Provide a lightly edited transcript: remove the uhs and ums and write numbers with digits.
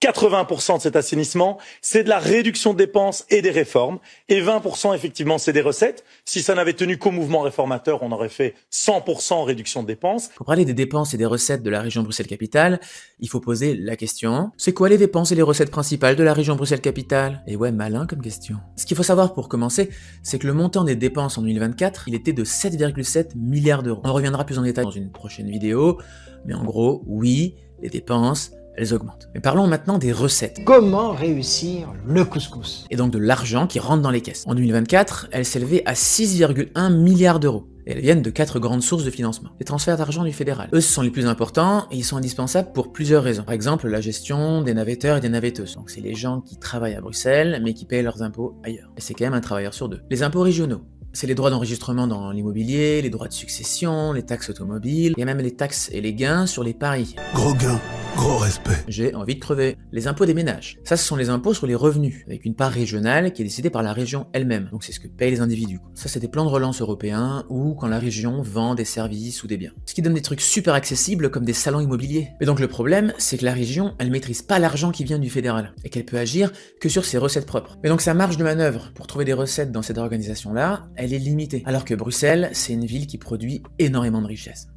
80% de cet assainissement, c'est de la réduction de dépenses et des réformes. Et 20%, effectivement, c'est des recettes. Si ça n'avait tenu qu'au mouvement réformateur, on aurait fait 100% en réduction de dépenses. Pour parler des dépenses et des recettes de la région Bruxelles-Capitale, il faut poser la question, c'est quoi les dépenses et les recettes principales de la région Bruxelles-Capitale? Et ouais, malin comme question. Ce qu'il faut savoir pour commencer, c'est que le montant des dépenses en 2024, il était de 7,7 milliards d'euros. On reviendra plus en détail dans une prochaine vidéo, mais en gros, oui, les dépenses, elles augmentent. Mais parlons maintenant des recettes. Comment réussir le couscous? Et donc de l'argent qui rentre dans les caisses. En 2024, elles s'élevaient à 6,1 milliards d'euros. Et elles viennent de 4 grandes sources de financement. Les transferts d'argent du fédéral. Eux, ce sont les plus importants et ils sont indispensables pour plusieurs raisons. Par exemple, la gestion des navetteurs et des navetteuses. Donc c'est les gens qui travaillent à Bruxelles mais qui payent leurs impôts ailleurs. Et c'est quand même un travailleur sur deux. Les impôts régionaux. C'est les droits d'enregistrement dans l'immobilier, les droits de succession, les taxes automobiles, et même les taxes et les gains sur les paris. Gros gain, gros respect. J'ai envie de crever. Les impôts des ménages. Ça, ce sont les impôts sur les revenus, avec une part régionale qui est décidée par la région elle-même. Donc c'est ce que payent les individus. Ça, c'est des plans de relance européens ou quand la région vend des services ou des biens. Ce qui donne des trucs super accessibles comme des salons immobiliers. Mais donc le problème, c'est que la région, elle maîtrise pas l'argent qui vient du fédéral et qu'elle peut agir que sur ses recettes propres. Mais donc sa marge de manœuvre pour trouver des recettes dans cette organisation-là, elle est limitée. Alors que Bruxelles, c'est une ville qui produit énormément de richesses.